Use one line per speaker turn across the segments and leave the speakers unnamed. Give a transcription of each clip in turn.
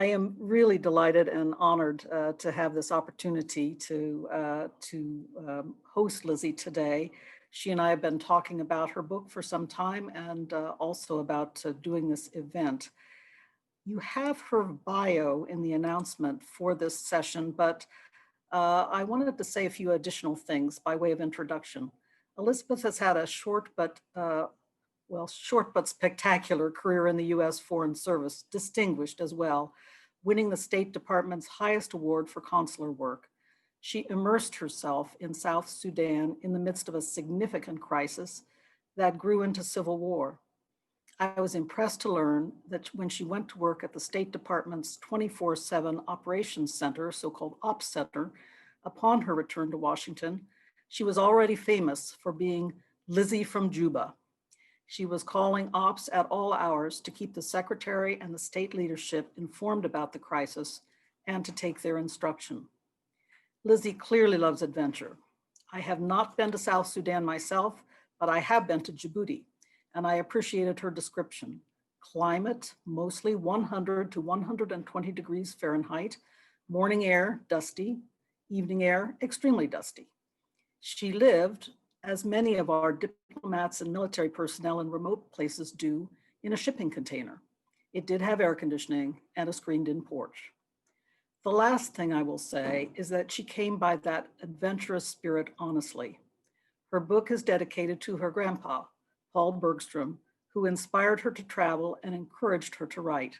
am really delighted and honored to have this opportunity to host Lizzie today. She and I have been talking about her book for some time and also about doing this event. You have her bio in the announcement for this session, but I wanted to say a few additional things by way of introduction. Elizabeth has had a short but spectacular career in the U.S. Foreign Service, distinguished as well, winning the State Department's highest award for consular work. She immersed herself in South Sudan in the midst of a significant crisis that grew into civil war. I was impressed to learn that when she went to work at the State Department's 24/7 Operations Center, so-called Ops Center, upon her return to Washington, she was already famous for being Lizzie from Juba. She was calling ops at all hours to keep the secretary and the state leadership informed about the crisis and to take their instruction. Lizzie clearly loves adventure. I have not been to South Sudan myself, but I have been to Djibouti, and I appreciated her description. Climate, mostly 100 to 120 degrees Fahrenheit, morning air, dusty, evening air, extremely dusty. She lived, as many of our diplomats and military personnel in remote places do, in a shipping container. It did have air conditioning and a screened-in porch. The last thing I will say is that she came by that adventurous spirit honestly. Her book is dedicated to her grandpa, Paul Bergstrom, who inspired her to travel and encouraged her to write.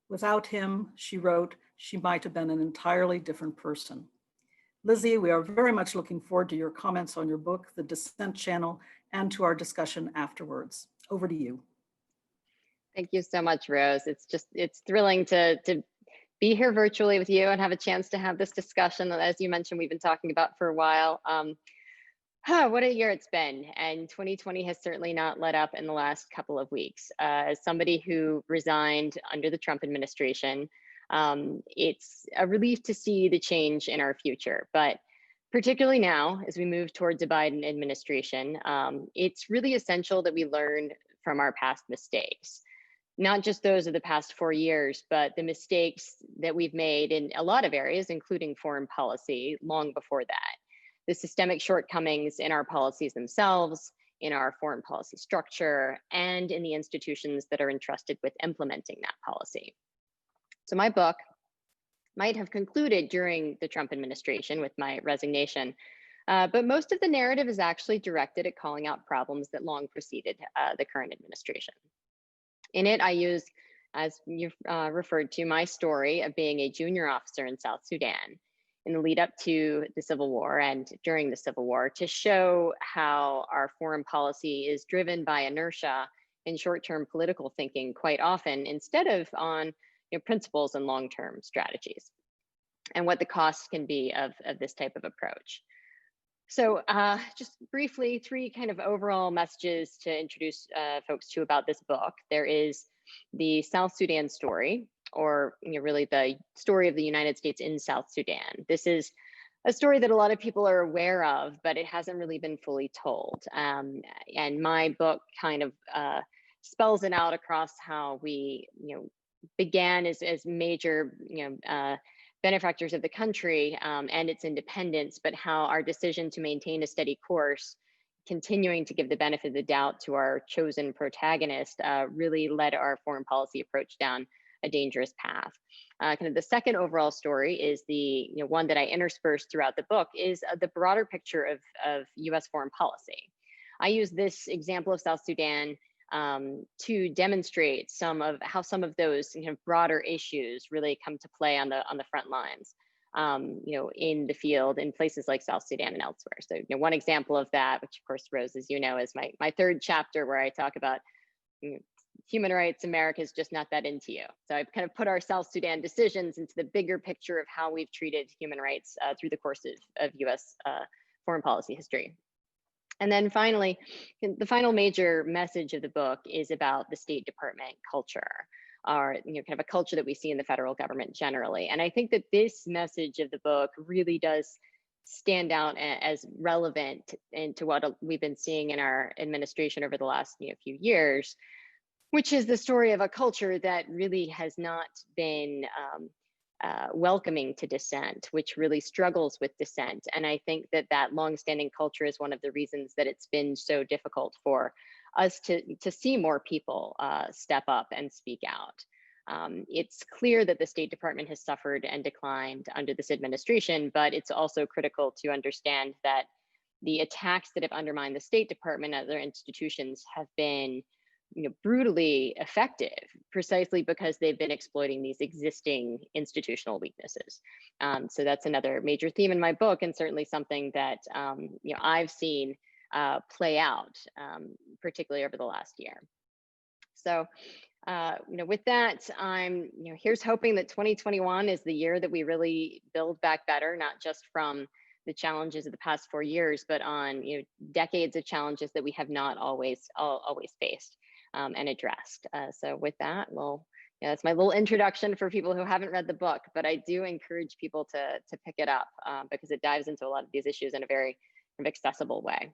Without him, she wrote, she might have been an entirely different person. Lizzie, we are very much looking forward to your comments on your book, The Dissent channel, and to our discussion afterwards. Over to you.
Thank you so much, Rose. It's thrilling to be here virtually with you and have a chance to have this discussion that, as you mentioned, we've been talking about for a while. What a year it's been, and 2020 has certainly not let up in the last couple of weeks. As somebody who resigned under the Trump administration, it's a relief to see the change in our future, but particularly now, as we move towards a Biden administration, it's really essential that we learn from our past mistakes. Not just those of the past 4 years, but the mistakes that we've made in a lot of areas, including foreign policy, long before that. The systemic shortcomings in our policies themselves, in our foreign policy structure, and in the institutions that are entrusted with implementing that policy. So my book might have concluded during the Trump administration with my resignation, but most of the narrative is actually directed at calling out problems that long preceded the current administration. In it, I use, as you've referred to, my story of being a junior officer in South Sudan in the lead up to the Civil War and during the Civil War to show how our foreign policy is driven by inertia and short-term political thinking quite often, instead of on principles and long-term strategies, and what the costs can be of this type of approach. So just briefly, 3 kind of overall messages to introduce folks to about this book. There is the South Sudan story, or really the story of the United States in South Sudan. This is a story that a lot of people are aware of, but it hasn't really been fully told. And my book kind of spells it out across how we began as major benefactors of the country and its independence, but how our decision to maintain a steady course, continuing to give the benefit of the doubt to our chosen protagonist, really led our foreign policy approach down a dangerous path. Kind of the second overall story is the one that I interspersed throughout the book is the broader picture of U.S. foreign policy. I use this example of South Sudan to demonstrate how some of those broader issues really come to play on the front lines, in the field in places like South Sudan and elsewhere. So one example of that, which of course, Rose, as you know, is my 3rd chapter, where I talk about human rights. America is just not that into you. So I've kind of put our South Sudan decisions into the bigger picture of how we've treated human rights through the course of U.S. Foreign policy history. And then finally, the final major message of the book is about the State Department culture, or kind of a culture that we see in the federal government generally. And I think that this message of the book really does stand out as relevant into what we've been seeing in our administration over the last few years, which is the story of a culture that really has not been welcoming to dissent, which really struggles with dissent. And I think that that longstanding culture is one of the reasons that it's been so difficult for us to see more people step up and speak out. It's clear that the State Department has suffered and declined under this administration, but it's also critical to understand that the attacks that have undermined the State Department and other institutions have been, brutally effective, precisely because they've been exploiting these existing institutional weaknesses. So that's another major theme in my book, and certainly something that I've seen play out, particularly over the last year. So, with that, I'm, here's hoping that 2021 is the year that we really build back better, not just from the challenges of the past 4 years, but on decades of challenges that we have not always faced and addressed. So with that, well, that's my little introduction for people who haven't read the book, but I do encourage people to pick it up because it dives into a lot of these issues in a very accessible way.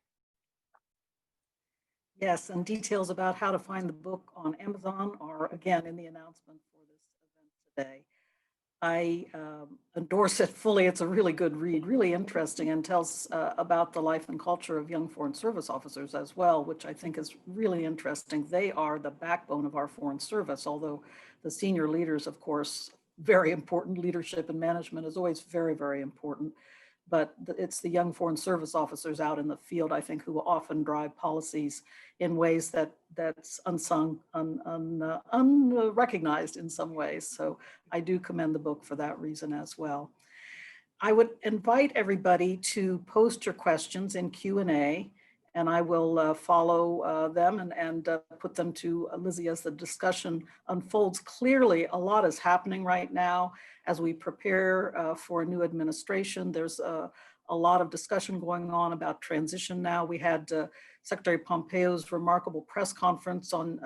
Yes, and details about how to find the book on Amazon are again in the announcement for this event today. I endorse it fully. It's a really good read, really interesting, and tells about the life and culture of young Foreign Service officers as well, which I think is really interesting. They are the backbone of our Foreign Service, although the senior leaders, of course, very important. Leadership and management is always very, very important. But it's the young Foreign Service officers out in the field, I think, who often drive policies in ways that's unsung, unrecognized in some ways. So I do commend the book for that reason as well. I would invite everybody to post your questions in Q&A, and I will follow them and put them to Lizzie as the discussion unfolds. Clearly, a lot is happening right now as we prepare for a new administration. There's a lot of discussion going on about transition now. We had Secretary Pompeo's remarkable press conference on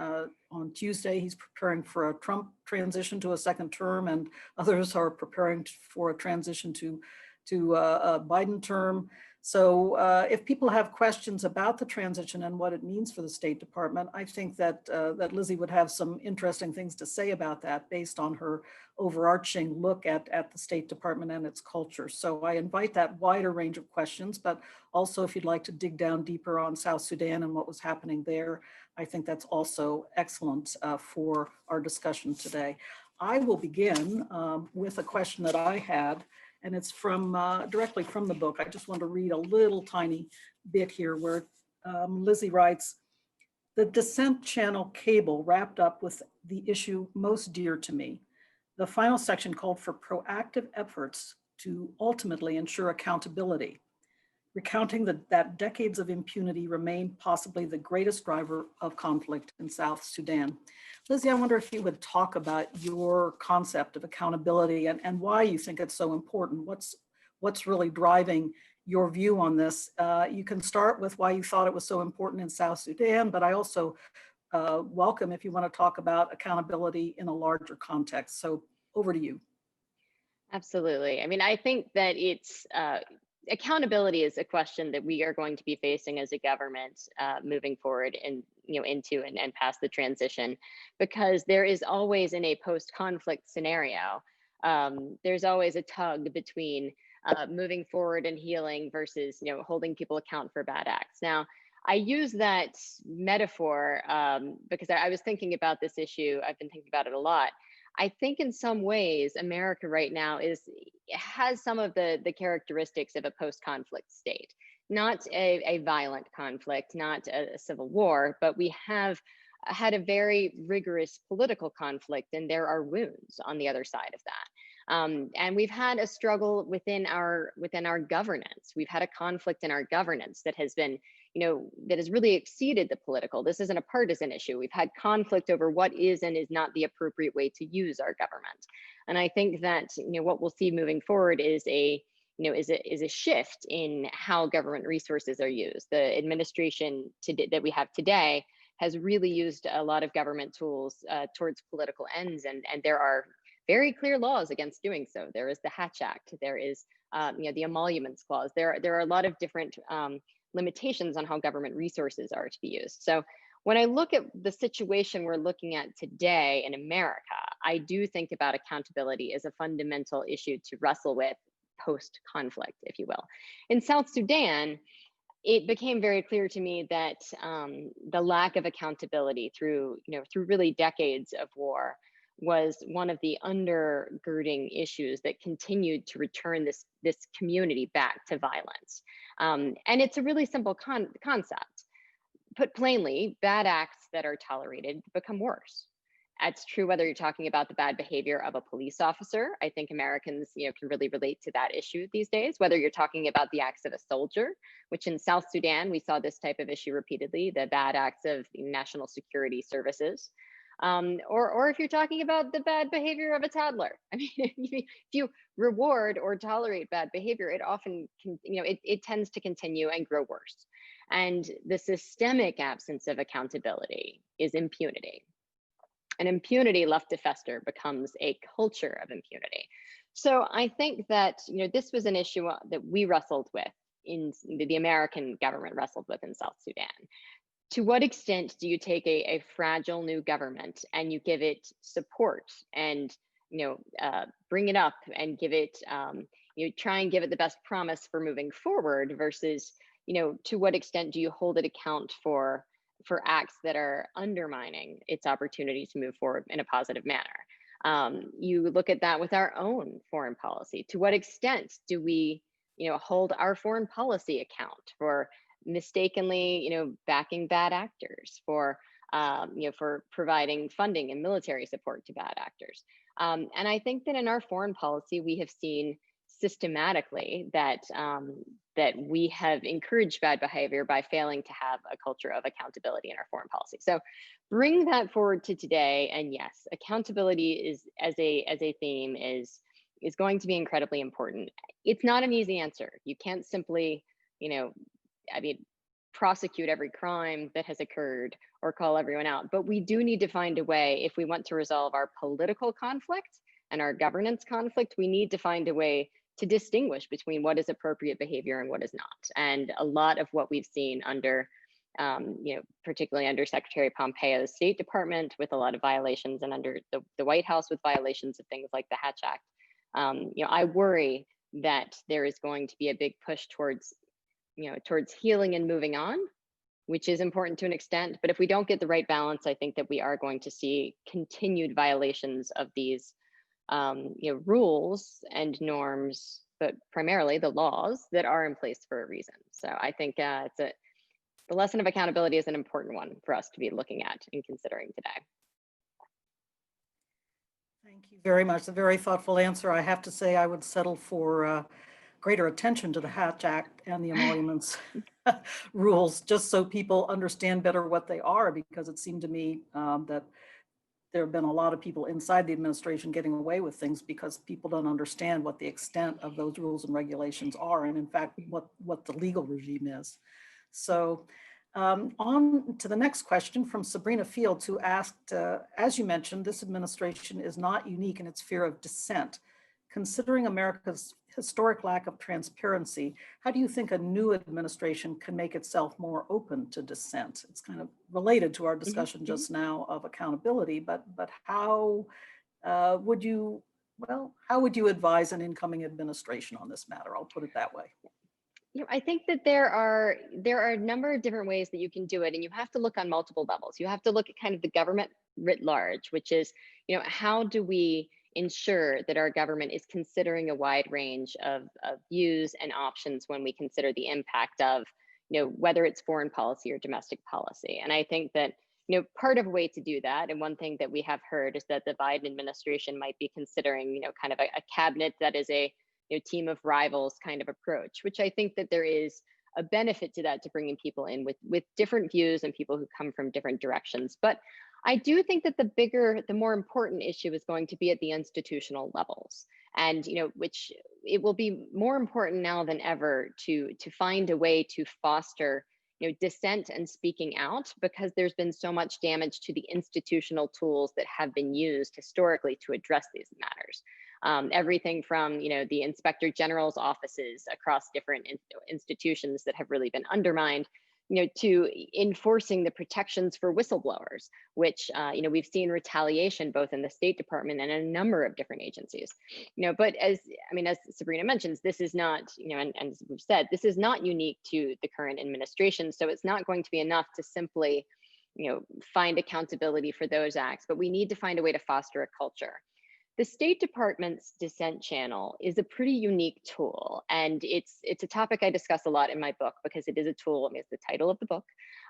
Tuesday. He's preparing for a Trump transition to a second term, and others are preparing for a transition to a Biden term. So if people have questions about the transition and what it means for the State Department, I think that Lizzie would have some interesting things to say about that based on her overarching look at the State Department and its culture. So I invite that wider range of questions, but also if you'd like to dig down deeper on South Sudan and what was happening there, I think that's also excellent for our discussion today. I will begin with a question that I had, and it's from directly from the book. I just want to read a little tiny bit here where Lizzie writes, "The Dissent channel cable wrapped up with the issue most dear to me. The final section called for proactive efforts to ultimately ensure accountability, recounting that decades of impunity remain possibly the greatest driver of conflict in South Sudan." Lizzie, I wonder if you would talk about your concept of accountability and why you think it's so important. What's really driving your view on this? You can start with why you thought it was so important in South Sudan, but I also welcome if you want to talk about accountability in a larger context. So over to you.
Absolutely. I mean, I think that it's accountability is a question that we are going to be facing as a government moving forward and into and past the transition, because there is always, in a post-conflict scenario, there's always a tug between moving forward and healing versus holding people account for bad acts. Now, I use that metaphor because I was thinking about this issue. I've been thinking about it a lot. I think in some ways, America right now has some of the characteristics of a post-conflict state. Not a violent conflict, not a civil war, but we have had a very rigorous political conflict, and there are wounds on the other side of that. And we've had a struggle within our governance. We've had a conflict in our governance that has been, that has really exceeded the political. This isn't a partisan issue. We've had conflict over what is and is not the appropriate way to use our government. And I think that what we'll see moving forward is a shift in how government resources are used. The administration that we have today has really used a lot of government tools towards political ends, and there are very clear laws against doing so. There is the Hatch Act. There is the emoluments clause. There are a lot of different limitations on how government resources are to be used. So When I look at the situation we're looking at today in America, I do think about accountability as a fundamental issue to wrestle with post-conflict, if you will. In South Sudan, it became very clear to me that the lack of accountability through really decades of war was one of the undergirding issues that continued to return this community back to violence. And it's a really simple concept. Put plainly, bad acts that are tolerated become worse. That's true whether you're talking about the bad behavior of a police officer. I think Americans, can really relate to that issue these days. Whether you're talking about the acts of a soldier, which in South Sudan we saw this type of issue repeatedly, the bad acts of national security services, or if you're talking about the bad behavior of a toddler. I mean, if you reward or tolerate bad behavior, it often it tends to continue and grow worse. And the systemic absence of accountability is impunity. And impunity left to fester becomes a culture of impunity. So I think that this was an issue that we wrestled with, in the American government wrestled with in South Sudan. To what extent do you take a fragile new government and you give it support and bring it up and give it try and give it the best promise for moving forward versus to what extent do you hold it account for acts that are undermining its opportunity to move forward in a positive manner. You look at that with our own foreign policy. To what extent do we, hold our foreign policy account for mistakenly, backing bad actors, for providing funding and military support to bad actors? And I think that in our foreign policy, we have seen systematically that we have encouraged bad behavior by failing to have a culture of accountability in our foreign policy. So bring that forward to today, and yes, accountability is as a theme is going to be incredibly important. It's not an easy answer. You can't simply prosecute every crime that has occurred or call everyone out, but we do need to find a way. If we want to resolve our political conflict and our governance conflict, we need to find a way to distinguish between what is appropriate behavior and what is not. And a lot of what we've seen under, particularly under Secretary Pompeo's State Department with a lot of violations, and under the White House with violations of things like the Hatch Act, I worry that there is going to be a big push towards healing and moving on, which is important to an extent. But if we don't get the right balance, I think that we are going to see continued violations of these rules and norms, but primarily the laws that are in place for a reason. So I think the lesson of accountability is an important one for us to be looking at and considering today.
Thank you very much. A very thoughtful answer. I have to say I would settle for greater attention to the Hatch Act and the emoluments rules, just so people understand better what they are, because it seemed to me that there have been a lot of people inside the administration getting away with things because people don't understand what the extent of those rules and regulations are, and in fact, what the legal regime is. So on to the next question from Sabrina Fields, who asked, as you mentioned, this administration is not unique in its fear of dissent. Considering America's historic lack of transparency, how do you think a new administration can make itself more open to dissent? It's kind of related to our discussion just now of accountability, but how would you advise an incoming administration on this matter? I'll put it that way.
I think that there are a number of different ways that you can do it, and you have to look on multiple levels. You have to look at kind of the government writ large, which is, how do we ensure that our government is considering a wide range of views and options when we consider the impact of, whether it's foreign policy or domestic policy. And I think that, part of a way to do that, and one thing that we have heard is that the Biden administration might be considering, kind of a cabinet that is a team of rivals kind of approach, which I think that there is a benefit to that, to bringing people in with different views and people who come from different directions. But I do think that the more important issue is going to be at the institutional levels, and which it will be more important now than ever to find a way to foster dissent and speaking out, because there's been so much damage to the institutional tools that have been used historically to address these matters. Everything from the Inspector General's offices across different institutions that have really been undermined, to enforcing the protections for whistleblowers, which we've seen retaliation both in the State Department and a number of different agencies. But as Sabrina mentions, this is not, and as we've said, this is not unique to the current administration. So it's not going to be enough to simply, find accountability for those acts, but we need to find a way to foster a culture. The State Department's Dissent channel is a pretty unique tool, and it's a topic I discuss a lot in my book because it is a tool. It's the title of the book,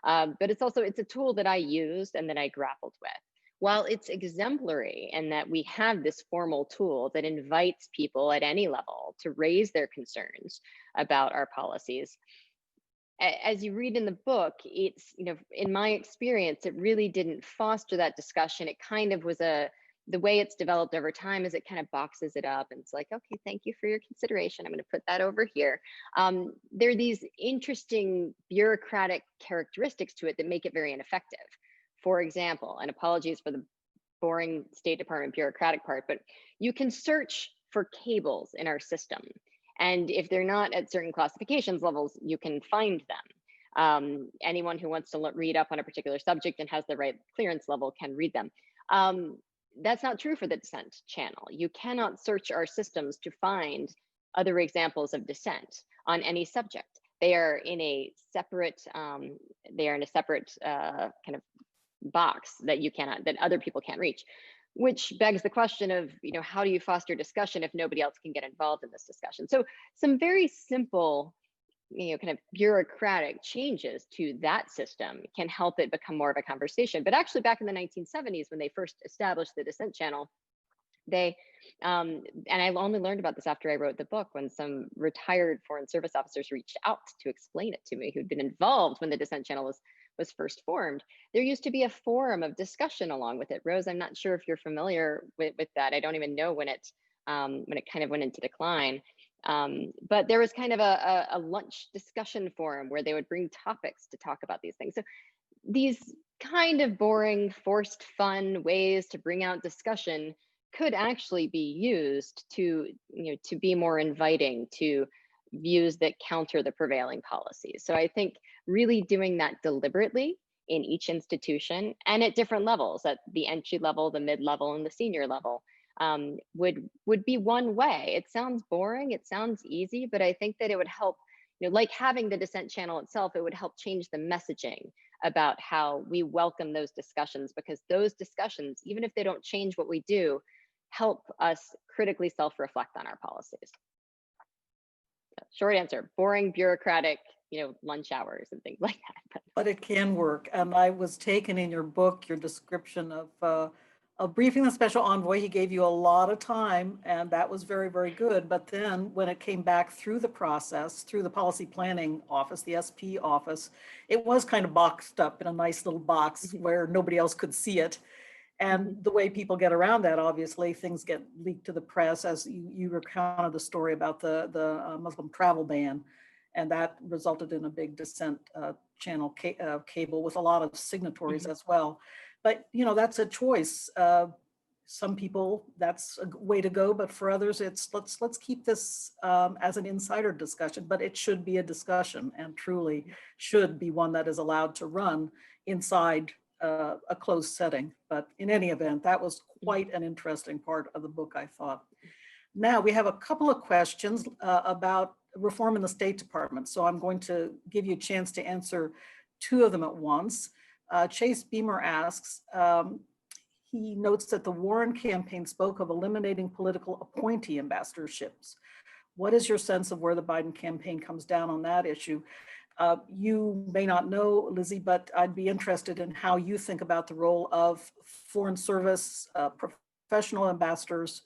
but it's a tool that I used and that I grappled with. While it's exemplary in that we have this formal tool that invites people at any level to raise their concerns about our policies, as you read in the book, it's in my experience, it really didn't foster that discussion. It kind of was the way it's developed over time is it kind of boxes it up and it's like, okay, thank you for your consideration. I'm going to put that over here. There are these interesting bureaucratic characteristics to it that make it very ineffective. For example, and apologies for the boring State Department bureaucratic part, but you can search for cables in our system. And if they're not at certain classifications levels, you can find them. Anyone who wants to read up on a particular subject and has the right clearance level can read them. That's not true for the Dissent channel. You cannot search our systems to find other examples of dissent on any subject. They are in a separate kind of box that that other people can't reach, which begs the question of, how do you foster discussion if nobody else can get involved in this discussion? So some very simple, kind of bureaucratic changes to that system can help it become more of a conversation. But actually back in the 1970s, when they first established the Dissent channel, they, and I only learned about this after I wrote the book, when some retired Foreign Service officers reached out to explain it to me, who'd been involved when the Dissent channel was first formed. There used to be a forum of discussion along with it. Rose, I'm not sure if you're familiar with that. I don't even know when it kind of went into decline. But there was kind of a lunch discussion forum where they would bring topics to talk about these things. So these kind of boring, forced fun ways to bring out discussion could actually be used to be more inviting to views that counter the prevailing policies. So I think really doing that deliberately in each institution and at different levels, at the entry level, the mid-level, and the senior level, would be one way. It sounds boring, it sounds easy, but I think that it would help, like having the Dissent channel itself, it would help change the messaging about how we welcome those discussions, because those discussions, even if they don't change what we do, help us critically self-reflect on our policies. So, short answer, boring, bureaucratic, lunch hours and things like that.
But it can work. And I was taken in your book, your description of briefing the special envoy. He gave you a lot of time, and that was very, very good. But then when it came back through the process, through the policy planning office, the SP office, it was kind of boxed up in a nice little box where nobody else could see it. And the way people get around that, obviously, things get leaked to the press, as you recounted the story about the Muslim travel ban. And that resulted in a big Dissent channel cable with a lot of signatories as well. But, that's a choice. Some people, that's a way to go, but for others, it's let's keep this as an insider discussion, but it should be a discussion and truly should be one that is allowed to run inside a closed setting. But in any event, that was quite an interesting part of the book, I thought. Now we have a couple of questions about reform in the State Department. So I'm going to give you a chance to answer two of them at once. Chase Beamer asks, he notes that the Warren campaign spoke of eliminating political appointee ambassadorships. What is your sense of where the Biden campaign comes down on that issue? You may not know, Lizzie, but I'd be interested in how you think about the role of Foreign Service professional ambassadors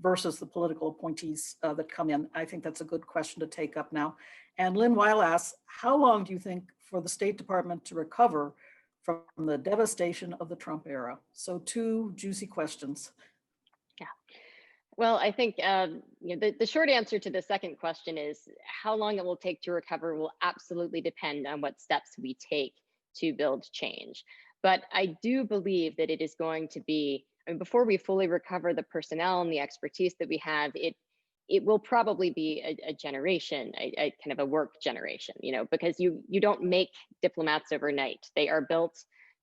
versus the political appointees that come in. I think that's a good question to take up now. And Lynn Weil asks, how long do you think for the State Department to recover from the devastation of the Trump era? So two juicy questions.
Yeah. Well, I think the short answer to the second question is how long it will take to recover will absolutely depend on what steps we take to build change. But I do believe that it is going to be, before we fully recover the personnel and the expertise that we have, it will probably be a generation, a kind of a work generation, because you don't make diplomats overnight. They are built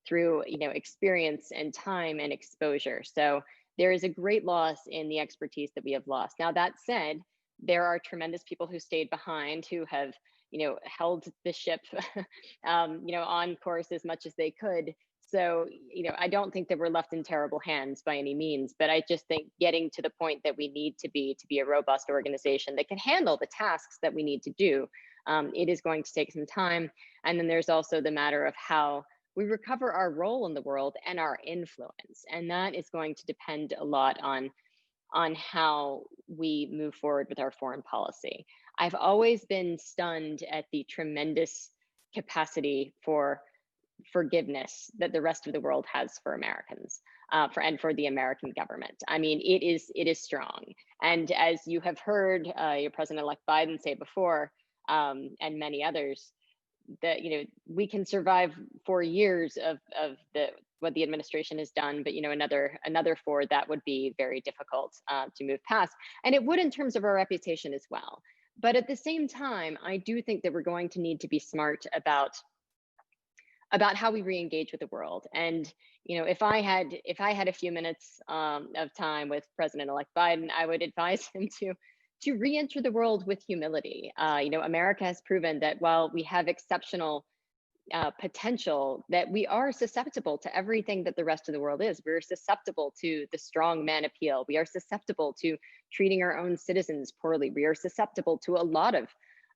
through, experience and time and exposure. So there is a great loss in the expertise that we have lost. Now, that said, there are tremendous people who stayed behind, who have, held the ship, on course as much as they could. So, I don't think that we're left in terrible hands by any means, but I just think getting to the point that we need to be a robust organization that can handle the tasks that we need to do, it is going to take some time. And then there's also the matter of how we recover our role in the world and our influence. And that is going to depend a lot on how we move forward with our foreign policy. I've always been stunned at the tremendous capacity for forgiveness that the rest of the world has for Americans, for the American government. I mean, it is strong. And as you have heard your President-elect Biden say before, and many others, that we can survive 4 years of what the administration has done, but another 4 that would be very difficult to move past, and it would in terms of our reputation as well. But at the same time, I do think that we're going to need to be smart about how we re-engage with the world. And if I had a few minutes of time with President-elect Biden, I would advise him to re-enter the world with humility. America has proven that while we have exceptional potential, that we are susceptible to everything that the rest of the world is. We're susceptible to the strong man appeal. We are susceptible to treating our own citizens poorly. We are susceptible to a lot of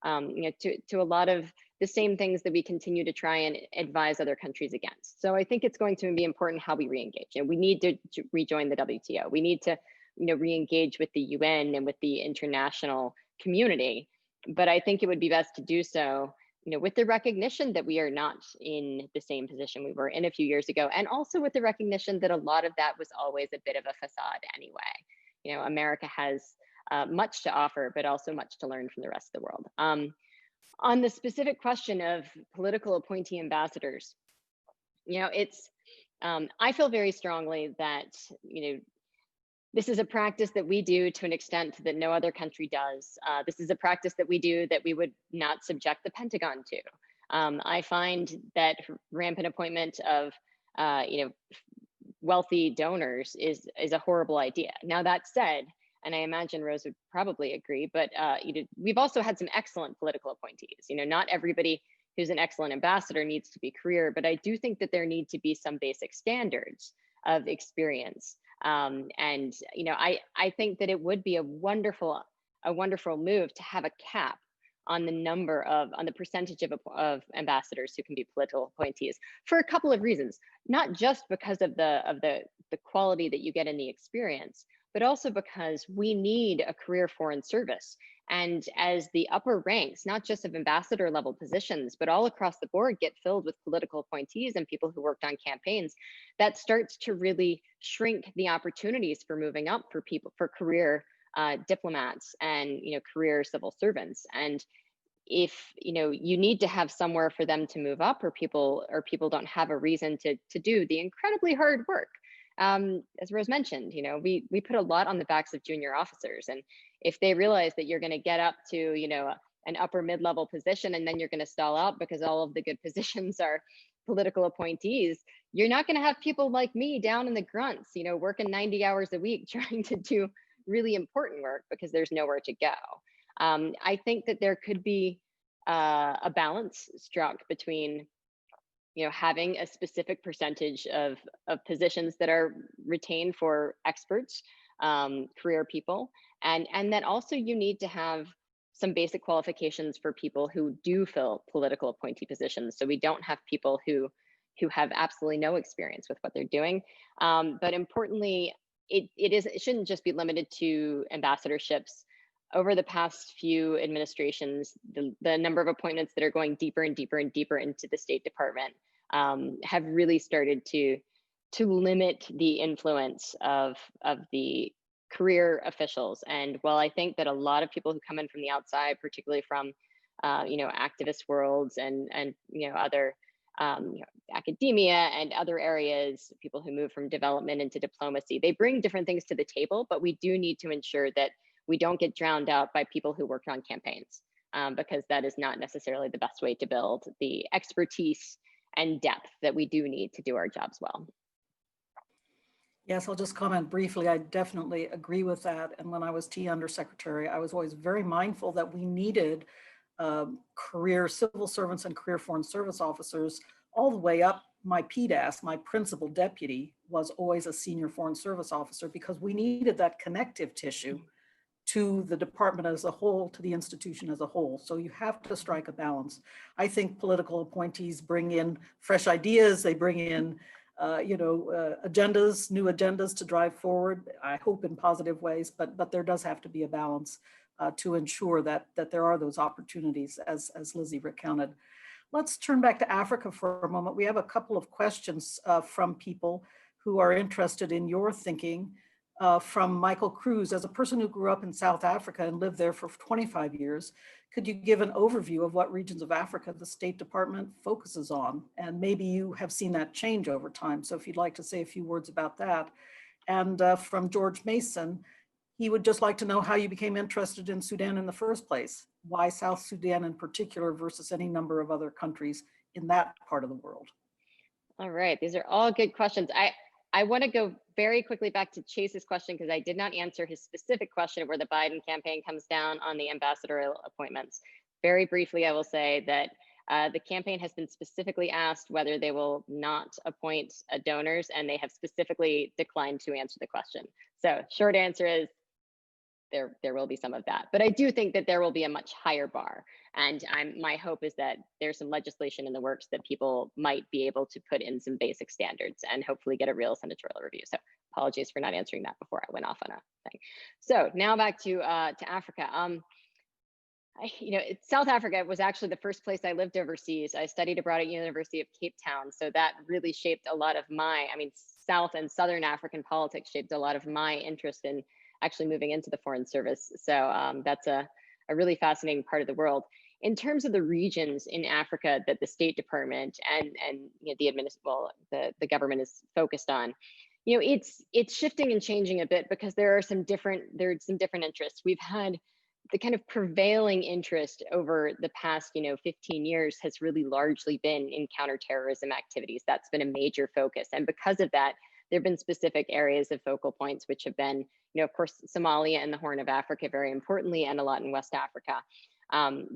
to a lot of the same things that we continue to try and advise other countries against. So I think it's going to be important how we re-engage. And we need to rejoin the WTO. We need to re-engage with the UN and with the international community. But I think it would be best to do so with the recognition that we are not in the same position we were in a few years ago, and also with the recognition that a lot of that was always a bit of a facade anyway. America has much to offer, but also much to learn from the rest of the world. On the specific question of political appointee ambassadors, I feel very strongly that this is a practice that we do to an extent that no other country does. This is a practice that we do that we would not subject the Pentagon to. I find that rampant appointment of wealthy donors is a horrible idea. Now, that said, and I imagine Rose would probably agree, but we've also had some excellent political appointees. Not everybody who's an excellent ambassador needs to be career, but I do think that there need to be some basic standards of experience. And I think that it would be a wonderful move to have a cap on the percentage of ambassadors who can be political appointees, for a couple of reasons. Not just because of the quality that you get in the experience, but also because we need a career foreign service. And as the upper ranks, not just of ambassador level positions, but all across the board get filled with political appointees and people who worked on campaigns, that starts to really shrink the opportunities for moving up for career diplomats and career civil servants. And if you need to have somewhere for them to move up, or people don't have a reason to do the incredibly hard work. As Rose mentioned, we put a lot on the backs of junior officers, and if they realize that you're going to get up to an upper mid-level position and then you're going to stall out because all of the good positions are political appointees, you're not going to have people like me down in the grunts, working 90 hours a week trying to do really important work because there's nowhere to go. I think that there could be a balance struck between having a specific percentage of positions that are retained for experts, career people, and then also you need to have some basic qualifications for people who do fill political appointee positions, so we don't have people who have absolutely no experience with what they're doing. But importantly, it shouldn't just be limited to ambassadorships. Over the past few administrations, the number of appointments that are going deeper and deeper and deeper into the State Department have really started to limit the influence of the career officials. And while I think that a lot of people who come in from the outside, particularly from activist worlds and other academia and other areas, people who move from development into diplomacy, they bring different things to the table, but we do need to ensure that we don't get drowned out by people who work on campaigns, because that is not necessarily the best way to build the expertise and depth that we do need to do our jobs well.
Yes, I'll just comment briefly. I definitely agree with that. And when I was Tea Undersecretary, I was always very mindful that we needed career civil servants and career foreign service officers all the way up. My PDAS, my principal deputy, was always a senior foreign service officer because we needed that connective tissue to the department as a whole, to the institution as a whole. So you have to strike a balance. I think political appointees bring in fresh ideas. They bring in agendas, new agendas to drive forward, I hope in positive ways, but there does have to be a balance to ensure that there are those opportunities as Lizzie recounted. Let's turn back to Africa for a moment. We have a couple of questions from people who are interested in your thinking. From Michael Cruz: as a person who grew up in South Africa and lived there for 25 years, could you give an overview of what regions of Africa the State Department focuses on? And maybe you have seen that change over time. So if you'd like to say a few words about that. And from George Mason, he would just like to know how you became interested in Sudan in the first place. Why South Sudan in particular versus any number of other countries in that part of the world?
All right, these are all good questions. I want to go very quickly back to Chase's question because I did not answer his specific question of where the Biden campaign comes down on the ambassadorial appointments. Very briefly, I will say that the campaign has been specifically asked whether they will not appoint donors, and they have specifically declined to answer the question. So short answer is there will be some of that. But I do think that there will be a much higher bar. And my hope is that there's some legislation in the works that people might be able to put in some basic standards and hopefully get a real senatorial review. So apologies for not answering that before I went off on a thing. So now back to Africa. South Africa was actually the first place I lived overseas. I studied abroad at University of Cape Town. So that really shaped a lot of South and Southern African politics shaped a lot of my interest in actually moving into the Foreign Service. So that's a really fascinating part of the world. In terms of the regions in Africa that the State Department and the government is focused on, it's shifting and changing a bit because there are some different interests. We've had the kind of prevailing interest over the past 15 years has really largely been in counterterrorism activities. That's been a major focus, and because of that, there have been specific areas of focal points, which have been, of course, Somalia and the Horn of Africa, very importantly, and a lot in West Africa.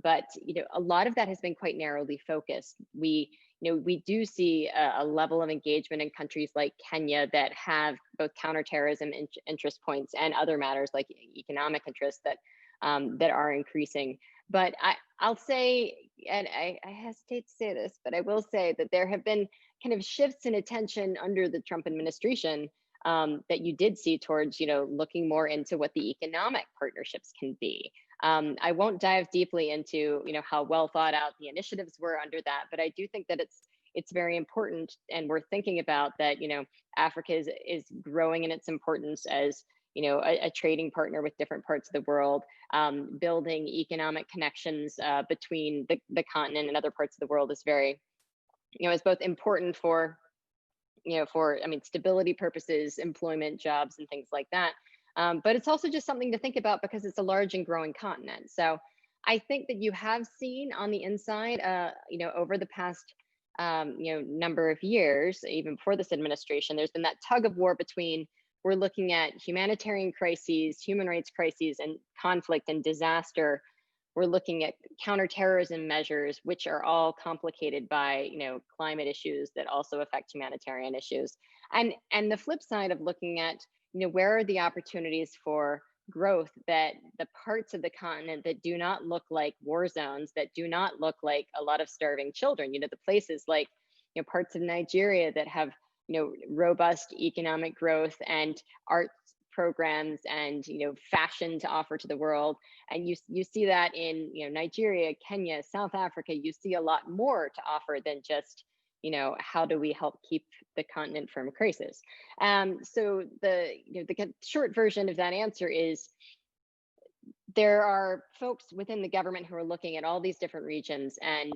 But a lot of that has been quite narrowly focused. We do see a level of engagement in countries like Kenya that have both counterterrorism interest points and other matters like economic interests that are increasing. But I'll say, and I hesitate to say this, but I will say that there have been kind of shifts in attention under the Trump administration that you did see towards, looking more into what the economic partnerships can be. I won't dive deeply into, how well thought out the initiatives were under that, but I do think that it's very important, and we're thinking about that. Africa is growing in its importance as a trading partner with different parts of the world, building economic connections between the continent and other parts of the world is very, is both important for stability purposes, employment, jobs, and things like that. But it's also just something to think about because it's a large and growing continent. So I think that you have seen on the inside, over the past, number of years, even before this administration, there's been that tug of war between, we're looking at humanitarian crises, human rights crises, and conflict and disaster. We're looking at counterterrorism measures, which are all complicated by, climate issues that also affect humanitarian issues. And the flip side of looking at, where are the opportunities for growth, that the parts of the continent that do not look like war zones, that do not look like a lot of starving children, the places like, parts of Nigeria that have, robust economic growth and arts programs and fashion to offer to the world. And you see that in Nigeria, Kenya, South Africa. You see a lot more to offer than just how do we help keep the continent from crisis. So the short version of that answer is there are folks within the government who are looking at all these different regions and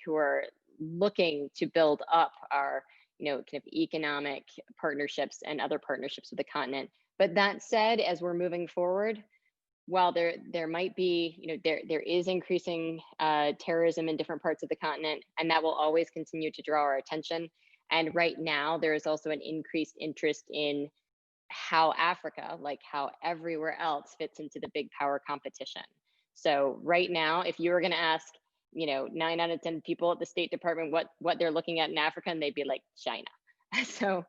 who are looking to build up our kind of economic partnerships and other partnerships with the continent. But that said, as we're moving forward, while there might be, there is increasing terrorism in different parts of the continent, and that will always continue to draw our attention. And right now, there is also an increased interest in how Africa, like how everywhere else, fits into the big power competition. So right now, if you were going to ask, 9 out of 10 people at the State Department what they're looking at in Africa, and they'd be like China. So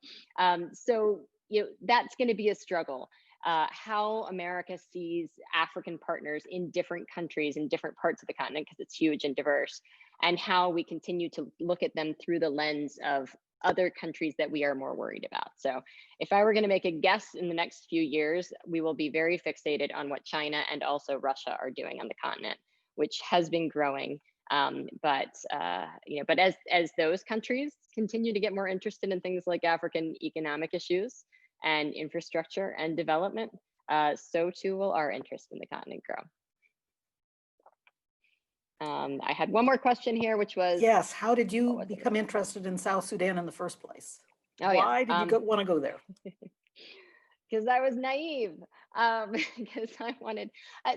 that's going to be a struggle. How America sees African partners in different countries in different parts of the continent, because it's huge and diverse, and how we continue to look at them through the lens of other countries that we are more worried about. So if I were going to make a guess in the next few years, we will be very fixated on what China and also Russia are doing on the continent, which has been growing. But as those countries continue to get more interested in things like African economic issues and infrastructure and development, so too will our interest in the continent grow. I had one more question here, which was,
yes, how did you become interested in South Sudan in the first place?
Oh,
why did you want to go there?
Because I was naive. Because I wanted,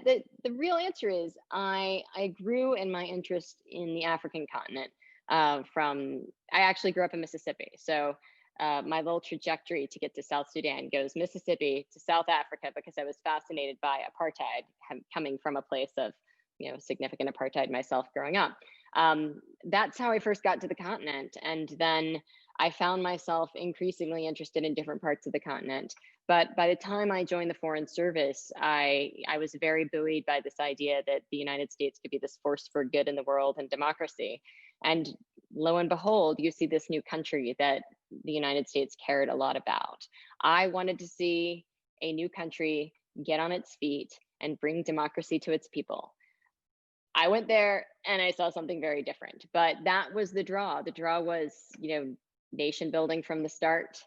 the real answer is I grew in my interest in the African continent I actually grew up in Mississippi. So my little trajectory to get to South Sudan goes Mississippi to South Africa, because I was fascinated by apartheid, coming from a place of significant apartheid myself growing up. That's how I first got to the continent. And then I found myself increasingly interested in different parts of the continent. But by the time I joined the Foreign Service, I was very buoyed by this idea that the United States could be this force for good in the world and democracy. And lo and behold, you see this new country that the United States cared a lot about. I wanted to see a new country get on its feet and bring democracy to its people. I went there and I saw something very different, but that was the draw. The draw was, nation building from the start,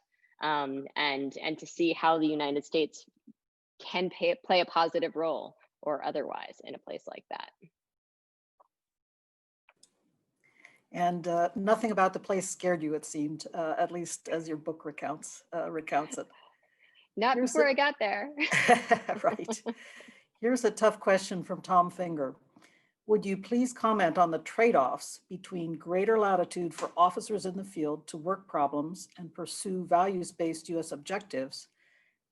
and to see how the United States can play a positive role or otherwise in a place like that.
And nothing about the place scared you, it seemed, at least as your book recounts it.
Not before I got there.
Right. Here's a tough question from Tom Finger. Would you please comment on the trade-offs between greater latitude for officers in the field to work problems and pursue values-based U.S. objectives,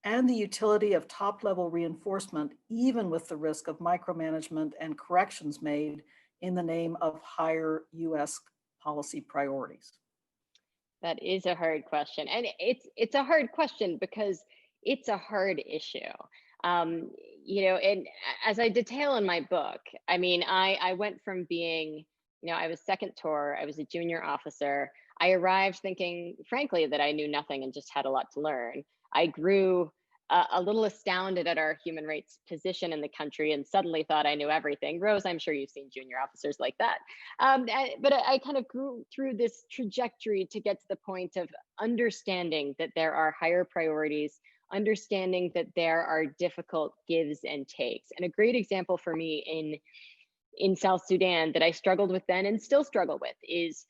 and the utility of top-level reinforcement, even with the risk of micromanagement and corrections made in the name of higher U.S. policy priorities?
That is a hard question. And it's a hard question because it's a hard issue. And as I detail in my book, I went from being, I was second tour, I was a junior officer. I arrived thinking, frankly, that I knew nothing and just had a lot to learn. I grew a little astounded at our human rights position in the country and suddenly thought I knew everything. Rose, I'm sure you've seen junior officers like that. But I kind of grew through this trajectory to get to the point of understanding that there are higher priorities, understanding that there are difficult gives and takes. And a great example for me in South Sudan that I struggled with then and still struggle with is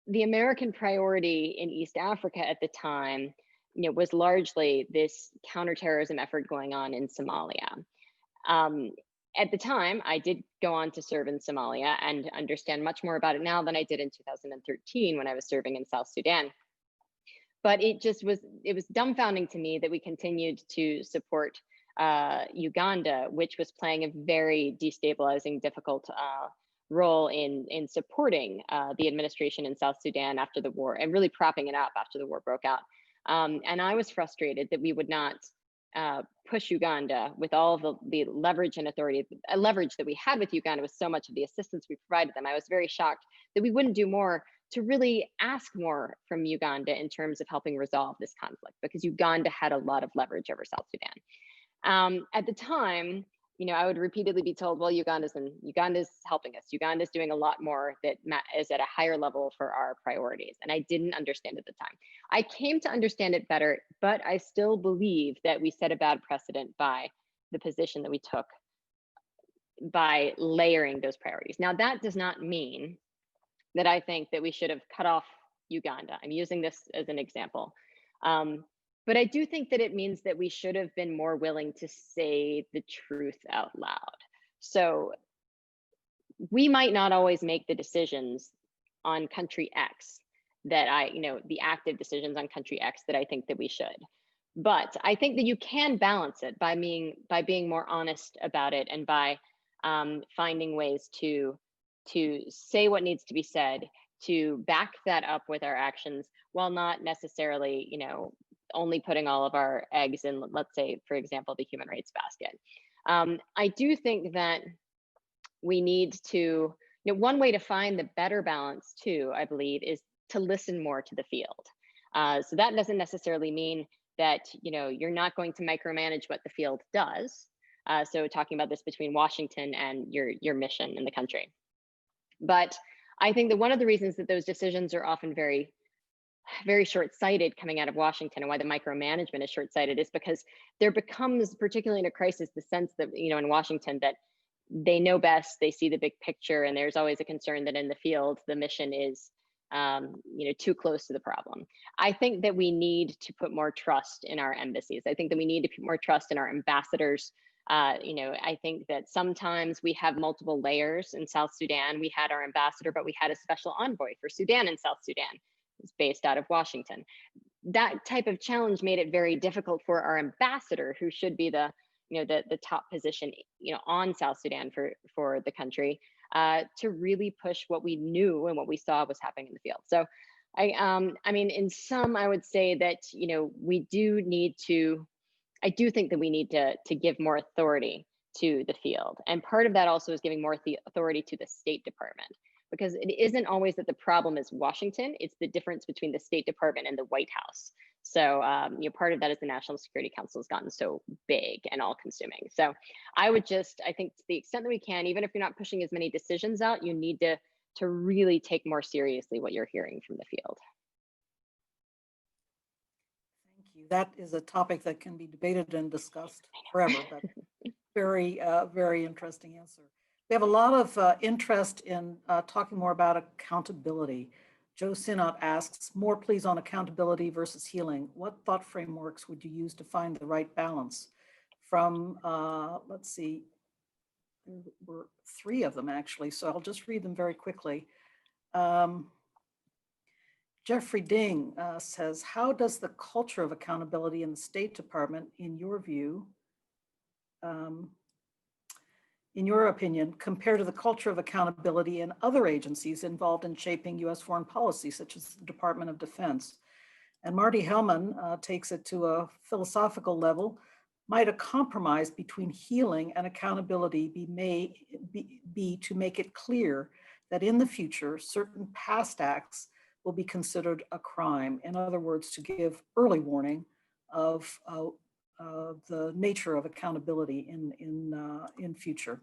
the American priority in East Africa at the time, was largely this counterterrorism effort going on in Somalia. At the time, I did go on to serve in Somalia and understand much more about it now than I did in 2013 when I was serving in South Sudan. But it was dumbfounding to me that we continued to support Uganda, which was playing a very destabilizing, difficult role in supporting the administration in South Sudan after the war and really propping it up after the war broke out. And I was frustrated that we would not push Uganda with all of the leverage and authority, leverage that we had with Uganda with so much of the assistance we provided them. I was very shocked that we wouldn't do more to really ask more from Uganda in terms of helping resolve this conflict, because Uganda had a lot of leverage over South Sudan. At the time, I would repeatedly be told, well, Uganda's helping us. Uganda's doing a lot more that is at a higher level for our priorities. And I didn't understand at the time. I came to understand it better, but I still believe that we set a bad precedent by the position that we took by layering those priorities. Now, that does not mean that I think that we should have cut off Uganda. I'm using this as an example. But I do think that it means that we should have been more willing to say the truth out loud. So we might not always make the decisions on country X that the active decisions on country X that I think that we should. But I think that you can balance it by being more honest about it, and by finding ways to say what needs to be said, to back that up with our actions, while not necessarily, only putting all of our eggs in, let's say, for example, the human rights basket. I do think that we need to, one way to find the better balance too, I believe, is to listen more to the field. So that doesn't necessarily mean that, you're not going to micromanage what the field does. So talking about this between Washington and your mission in the country. But I think that one of the reasons that those decisions are often very, very short-sighted coming out of Washington, and why the micromanagement is short-sighted, is because there becomes, particularly in a crisis, the sense that, in Washington, that they know best, they see the big picture, and there's always a concern that in the field, the mission is, too close to the problem. I think that we need to put more trust in our embassies. I think that we need to put more trust in our ambassadors. I think that sometimes we have multiple layers in South Sudan. We had our ambassador, but we had a special envoy for Sudan and South Sudan. It's based out of Washington. That type of challenge made it very difficult for our ambassador, who should be the top position, on South Sudan for the country, to really push what we knew and what we saw was happening in the field. So in sum, I would say that, I do think that we need to give more authority to the field. And part of that also is giving more authority to the State Department, because it isn't always that the problem is Washington, it's the difference between the State Department and the White House. So, part of that is the National Security Council has gotten so big and all consuming. So I think to the extent that we can, even if you're not pushing as many decisions out, you need to really take more seriously what you're hearing from the field.
Thank you. That is a topic that can be debated and discussed forever, but very, very interesting answer. We have a lot of interest in talking more about accountability. Joe Sinnott asks, more please on accountability versus healing. What thought frameworks would you use to find the right balance? From, let's see, there were 3 of them actually, so I'll just read them very quickly. Jeffrey Ding says, how does the culture of accountability in the State Department, in your view, in your opinion, compare to the culture of accountability in other agencies involved in shaping US foreign policy, such as the Department of Defense? And Marty Hellman takes it to a philosophical level. Might a compromise between healing and accountability be to make it clear that in the future, certain past acts will be considered a crime? In other words, to give early warning of the nature of accountability in future.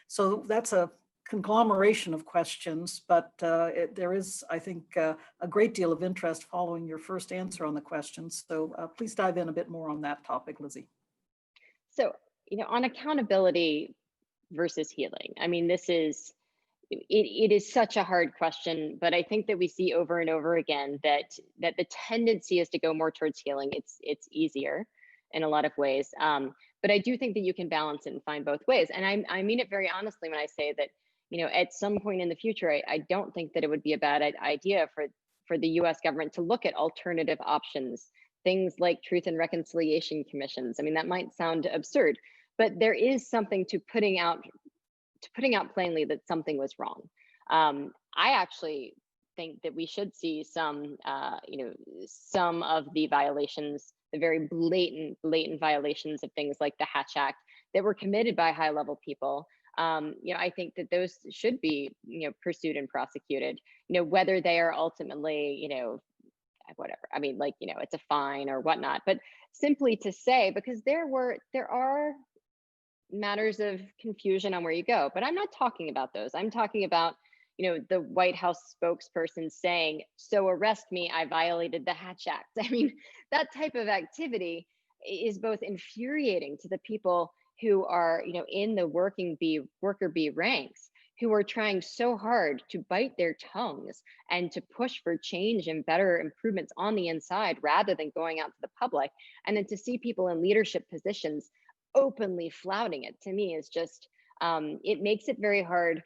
So that's a conglomeration of questions, but there is, I think, a great deal of interest following your first answer on the questions. So please dive in a bit more on that topic, Lizzie.
So, on accountability versus healing, it is such a hard question, but I think that we see over and over again that the tendency is to go more towards healing. It's easier in a lot of ways. But I do think that you can balance it and find both ways. And I mean it very honestly when I say that, at some point in the future, I don't think that it would be a bad idea for the US government to look at alternative options, things like truth and reconciliation commissions. That might sound absurd, but there is something to putting out plainly that something was wrong. I actually think that we should see some of the violations, the very blatant violations of things like the Hatch Act that were committed by high-level people. I think that those should be, pursued and prosecuted. Whether they are ultimately, whatever. It's a fine or whatnot. But simply to say, because there are matters of confusion on where you go, but I'm not talking about those. I'm talking about, the White House spokesperson saying, "So arrest me, I violated the Hatch Act." That type of activity is both infuriating to the people who are, in the worker bee ranks, who are trying so hard to bite their tongues and to push for change and better improvements on the inside rather than going out to the public. And then to see people in leadership positions openly flouting it, to me is just, it makes it very hard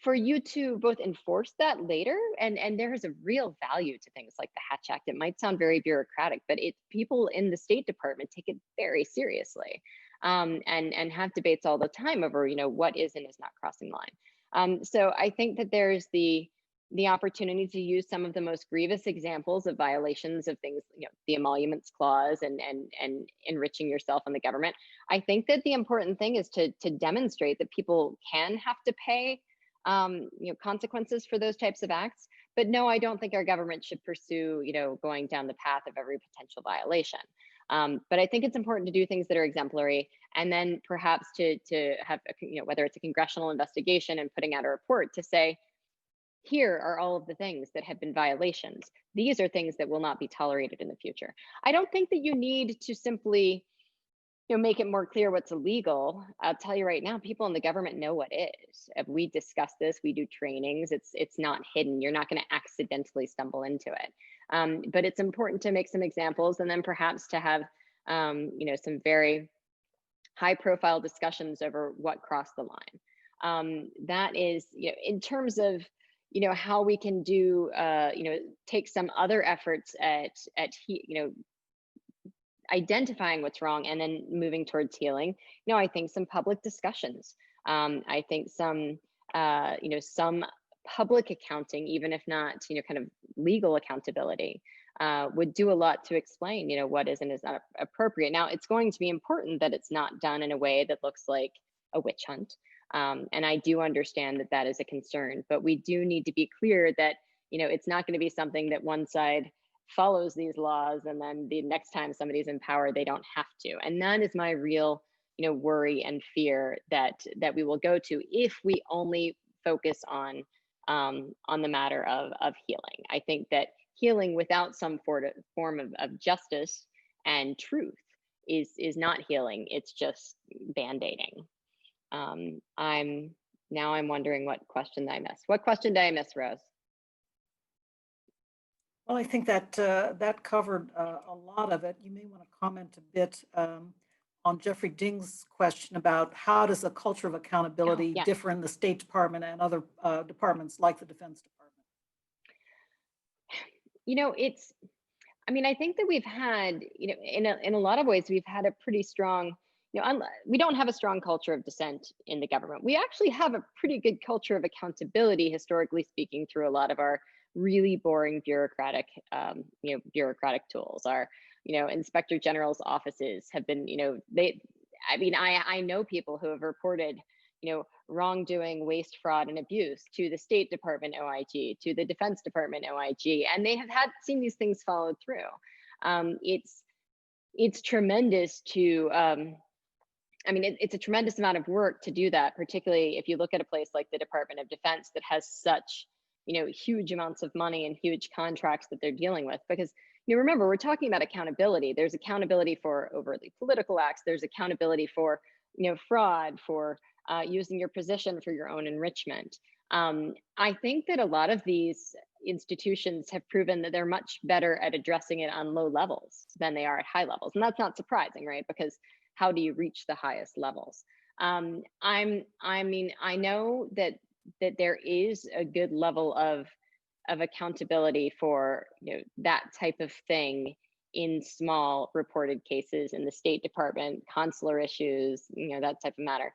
for you to both enforce that later, and there is a real value to things like the Hatch Act. It might sound very bureaucratic, but people in the State Department take it very seriously, and have debates all the time over, what is and is not crossing the line. So I think that there's the opportunity to use some of the most grievous examples of violations of things, the emoluments clause and enriching yourself and the government. I think that the important thing is to demonstrate that people can have to pay consequences for those types of acts. But no, I don't think our government should pursue, going down the path of every potential violation. But I think it's important to do things that are exemplary, and then perhaps to have, whether it's a congressional investigation and putting out a report to say, here are all of the things that have been violations. These are things that will not be tolerated in the future. I don't think that you need to simply make it more clear what's illegal. I'll tell you right now, people in the government know what is. If we discuss this, we do trainings, it's not hidden. You're not going to accidentally stumble into it. But it's important to make some examples, and then perhaps to have some very high profile discussions over what crossed the line. That is, in terms of how we can do, take some other efforts at identifying what's wrong and then moving towards healing. I think some public discussions. I think some public accounting, even if not, kind of legal accountability, would do a lot to explain, what is and is not appropriate. Now, it's going to be important that it's not done in a way that looks like a witch hunt. And I do understand that that is a concern, but we do need to be clear that, it's not going to be something that one side follows these laws and then the next time somebody's in power, they don't have to. And that is my real, worry and fear that we will go to if we only focus on the matter of healing. I think that healing without some form of justice and truth is not healing. It's just band-aiding. I'm wondering what question I missed. What question did I miss, Rose?
Well, I think that that covered a lot of it. You may want to comment a bit on Jeffrey Ding's question about how does a culture of accountability differ in the State Department and other departments like the Defense Department?
I think that we've had, in a lot of ways, we've had a pretty strong, we don't have a strong culture of dissent in the government. We actually have a pretty good culture of accountability, historically speaking, through a lot of our really boring bureaucratic tools. Our, inspector general's offices have been, I know people who have reported, wrongdoing, waste, fraud, and abuse to the State Department OIG, to the Defense Department OIG, and they have seen these things followed through. It's tremendous to, it's a tremendous amount of work to do that, particularly if you look at a place like the Department of Defense that has such, huge amounts of money and huge contracts that they're dealing with. Because, remember, we're talking about accountability. There's accountability for overtly political acts. There's accountability for, fraud, for using your position for your own enrichment. I think that a lot of these institutions have proven that they're much better at addressing it on low levels than they are at high levels. And that's not surprising, right? Because how do you reach the highest levels? I know that there is a good level of accountability for that type of thing in small reported cases in the State Department, consular issues, that type of matter.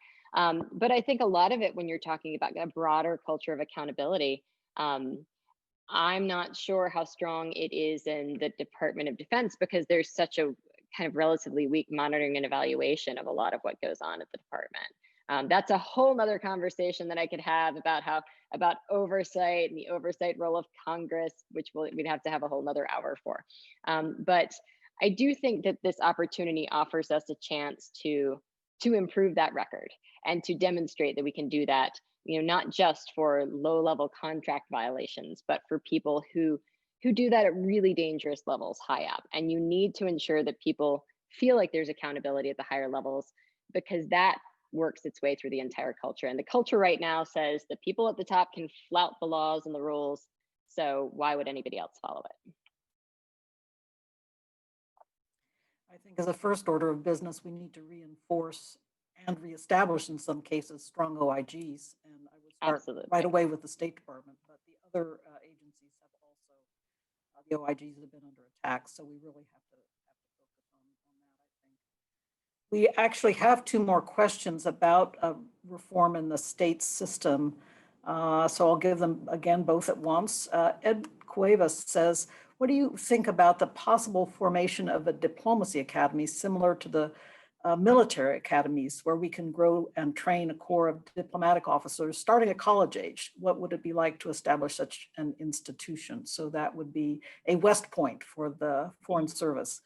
But I think a lot of it, when you're talking about a broader culture of accountability, I'm not sure how strong it is in the Department of Defense, because there's such a kind of relatively weak monitoring and evaluation of a lot of what goes on at the department. That's a whole nother conversation that I could have about oversight and the oversight role of Congress, which we'd have to have a whole nother hour for. But I do think that this opportunity offers us a chance to improve that record and to demonstrate that we can do that, not just for low-level contract violations, but for people who do that at really dangerous levels high up. And you need to ensure that people feel like there's accountability at the higher levels, because that works its way through the entire culture. And the culture right now says the people at the top can flout the laws and the rules, so why would anybody else follow it?
I think as a first order of business, we need to reinforce and reestablish, in some cases, strong OIGs. And I would start
Absolutely.
right away with the State Department, but the other agencies have also, the OIGs have been under attack. So we really have to focus on that, I think. We actually have two more questions about reform in the state system. So I'll give them again both at once. Ed Cuevas says, what do you think about the possible formation of a diplomacy academy similar to the military academies, where we can grow and train a corps of diplomatic officers starting at college age? What would it be like to establish such an institution? So that would be a West Point for the Foreign Service.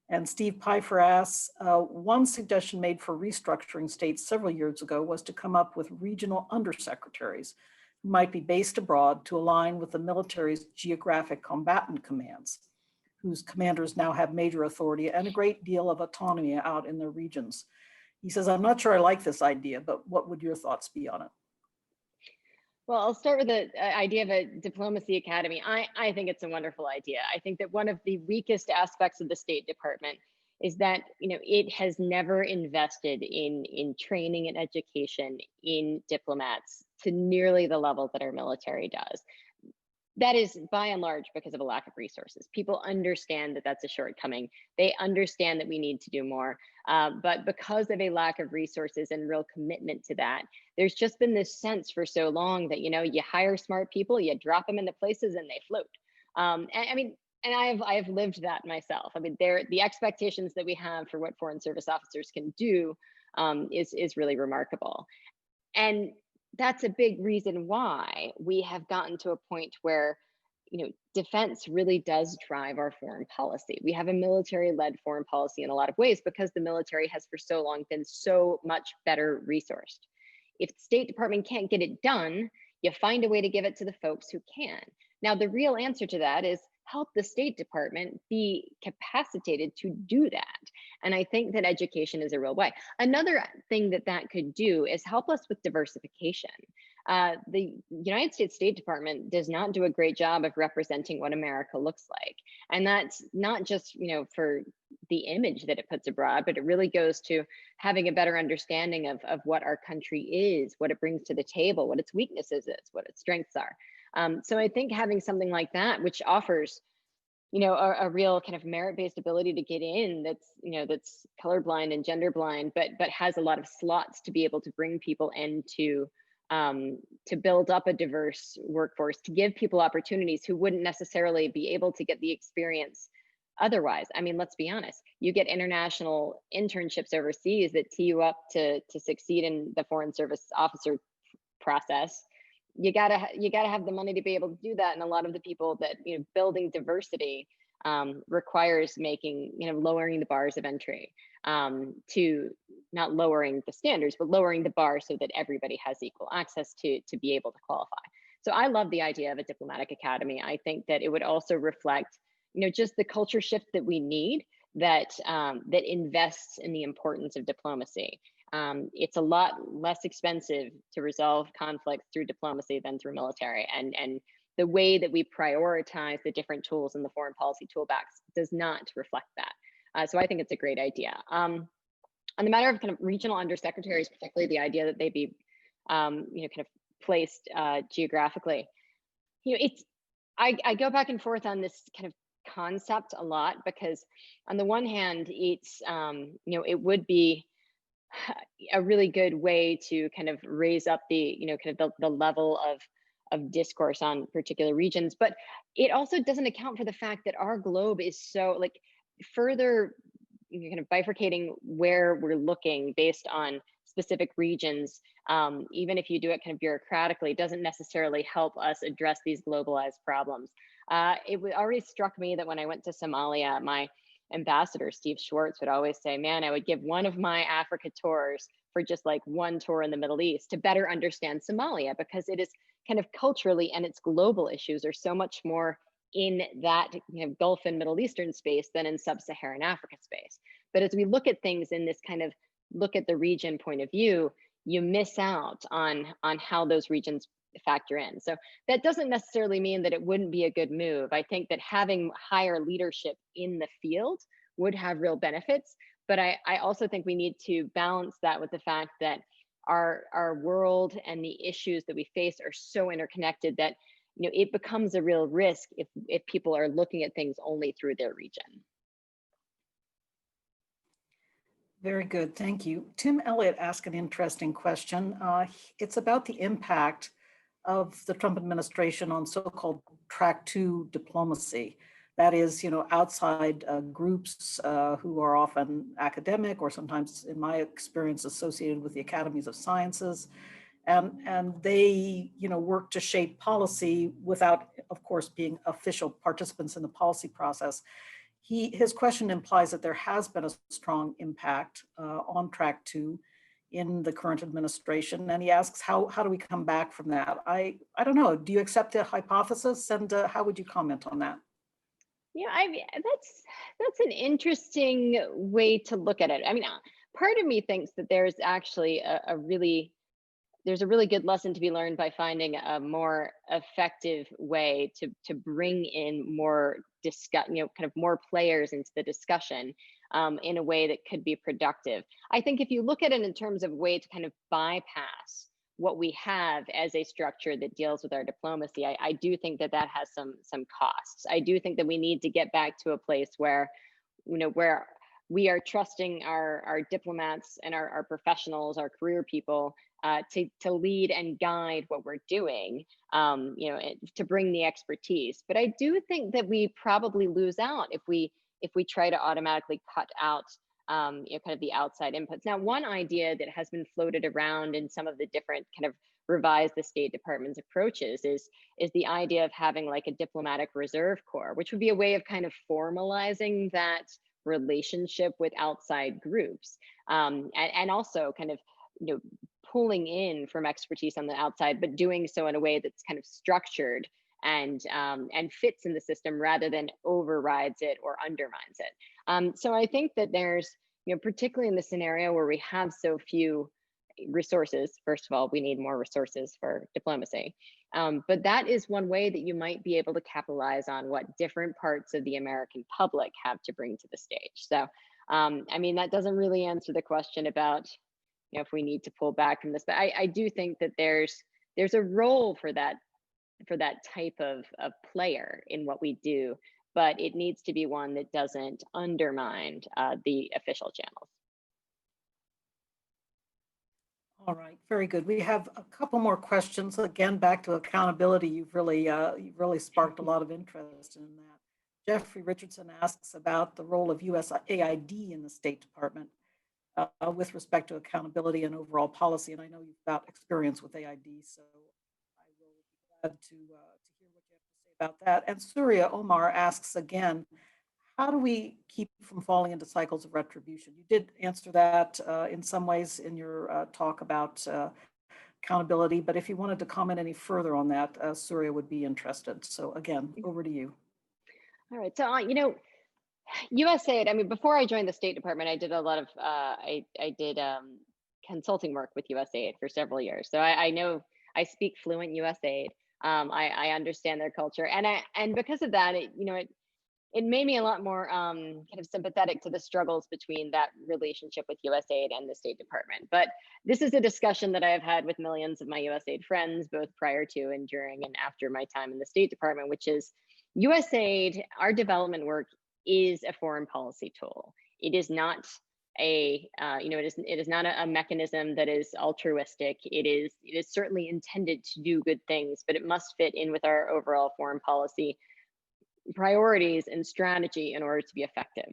And Steve Pfeiffer asks, one suggestion made for restructuring states several years ago was to come up with regional undersecretaries who might be based abroad to align with the military's geographic combatant commands, whose commanders now have major authority and a great deal of autonomy out in their regions. He says, I'm not sure I like this idea, but what would your thoughts be on it?
Well, I'll start with the idea of a diplomacy academy. I think it's a wonderful idea. I think that one of the weakest aspects of the State Department is that it has never invested in training and education in diplomats to nearly the level that our military does. That is by and large because of a lack of resources. People understand that that's a shortcoming. They understand that we need to do more. But because of a lack of resources and real commitment to that, there's just been this sense for so long that, you hire smart people, you drop them into places and they float. And I have lived that myself. I mean, the expectations that we have for what Foreign Service officers can do is really remarkable. And that's a big reason why we have gotten to a point where, defense really does drive our foreign policy. We have a military-led foreign policy in a lot of ways because the military has for so long been so much better resourced. If the State Department can't get it done, you find a way to give it to the folks who can. Now, the real answer to that is help the State Department be capacitated to do that. And I think that education is a real way. Another thing that could do is help us with diversification. The United States State Department does not do a great job of representing what America looks like. And that's not just, for the image that it puts abroad, but it really goes to having a better understanding of what our country is, what it brings to the table, what its weaknesses is, what its strengths are. So I think having something like that, which offers, a real kind of merit-based ability to get in, that's colorblind and gender blind, but has a lot of slots to be able to bring people into, to build up a diverse workforce, to give people opportunities who wouldn't necessarily be able to get the experience otherwise. I mean, let's be honest, you get international internships overseas that tee you up to succeed in the Foreign Service officer process. You gotta have the money to be able to do that. And a lot of the people that, building diversity requires making, lowering the bars of entry, to not lowering the standards, but lowering the bar so that everybody has equal access to be able to qualify. So I love the idea of a diplomatic academy. I think that it would also reflect, just the culture shift that we need, that invests in the importance of diplomacy. It's a lot less expensive to resolve conflicts through diplomacy than through military. And the way that we prioritize the different tools in the foreign policy toolbox does not reflect that. So I think it's a great idea. On the matter of kind of regional undersecretaries, particularly the idea that they be, kind of placed geographically, I go back and forth on this kind of concept a lot, because on the one hand, it's, it would be a really good way to kind of raise up the, kind of the level of discourse on particular regions. But it also doesn't account for the fact that our globe is so further kind of bifurcating where we're looking based on specific regions. Even if you do it kind of bureaucratically, doesn't necessarily help us address these globalized problems. It already struck me that when I went to Somalia, my ambassador, Steve Schwartz, would always say, man, I would give one of my Africa tours for just one tour in the Middle East to better understand Somalia, because it is kind of culturally, and its global issues are so much more in that Gulf and Middle Eastern space than in sub-Saharan Africa space. But as we look at things in this kind of look at the region point of view, you miss out on how those regions factor in. So that doesn't necessarily mean that it wouldn't be a good move. I think that having higher leadership in the field would have real benefits, but I also think we need to balance that with the fact that our world and the issues that we face are so interconnected that, you know, it becomes a real risk if people are looking at things only through their region.
Very good, thank you. Tim Elliott asked an interesting question. It's about the impact of the Trump administration on so-called track 2 diplomacy. That is, you know, outside groups who are often academic or sometimes, in my experience, associated with the academies of sciences. And they, you know, work to shape policy without, of course, being official participants in the policy process. His question implies that there has been a strong impact on track 2 in the current administration. And he asks, how do we come back from that? I don't know. Do you accept the hypothesis? And how would you comment on that?
Yeah, I mean, that's an interesting way to look at it. I mean, part of me thinks that there's actually a really good lesson to be learned by finding a more effective way to bring in more kind of more players into the discussion in a way that could be productive. I think if you look at it in terms of a way to kind of bypass what we have as a structure that deals with our diplomacy, I do think that has some costs. I do think that we need to get back to a place where, you know, where we are trusting our diplomats and our professionals, our career people, to lead and guide what we're doing, you know, to bring the expertise. But I do think that we probably lose out if we try to automatically cut out, you know, kind of the outside inputs. Now, one idea that has been floated around in some of the different kind of revise the State Department's approaches is the idea of having like a diplomatic reserve corps, which would be a way of kind of formalizing that relationship with outside groups, and also kind of, you know, pulling in from expertise on the outside, but doing so in a way that's kind of structured and fits in the system rather than overrides it or undermines it. So I think that there's, you know, particularly in the scenario where we have so few resources, first of all, we need more resources for diplomacy. But that is one way that you might be able to capitalize on what different parts of the American public have to bring to the stage. So, I mean, that doesn't really answer the question about, you know, if we need to pull back from this, but I do think that there's a role for that type of player in what we do, but it needs to be one that doesn't undermine the official channels.
All right, very good. We have a couple more questions. Again, back to accountability. You've really sparked a lot of interest in that. Jeffrey Richardson asks about the role of USAID in the State Department with respect to accountability and overall policy. And I know you've got experience with AID, so I will be glad to hear what you have to say about that. And Surya Omar asks again, how do we keep from falling into cycles of retribution? You did answer that in some ways in your talk about accountability, but if you wanted to comment any further on that, Surya would be interested. So again, over to you.
All right, so you know, USAID, I mean, before I joined the State Department, I did a lot of, I did consulting work with USAID for several years. So I know, I speak fluent USAID. I understand their culture. And because of that, it made me a lot more kind of sympathetic to the struggles between that relationship with USAID and the State Department. But this is a discussion that I have had with millions of my USAID friends, both prior to and during and after my time in the State Department, which is USAID, our development work is a foreign policy tool. It is not it is not a mechanism that is altruistic. It is certainly intended to do good things, but it must fit in with our overall foreign policy priorities and strategy in order to be effective.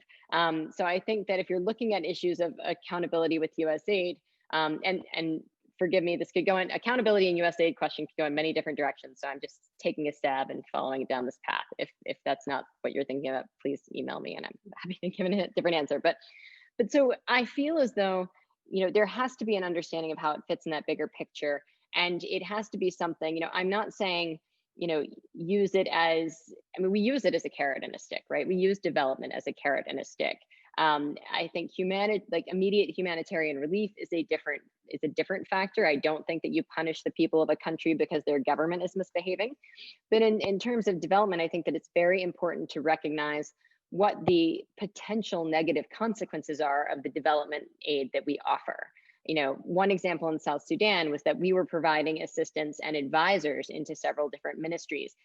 So I think that if you're looking at issues of accountability with USAID, and forgive me, this could go in, accountability and USAID question could go in many different directions. So I'm just taking a stab and following down this path. If that's not what you're thinking about, please email me and I'm happy to give a different answer. But so I feel as though, there has to be an understanding of how it fits in that bigger picture. And it has to be something, I'm not saying, use it as, we use it as a carrot and a stick, right? We use development as a carrot and a stick. I think immediate humanitarian relief is a different factor. I don't think that you punish the people of a country because their government is misbehaving. But in terms of development, I think that it's very important to recognize what the potential negative consequences are of the development aid that we offer. One example in South Sudan was that we were providing assistance and advisors into several different ministries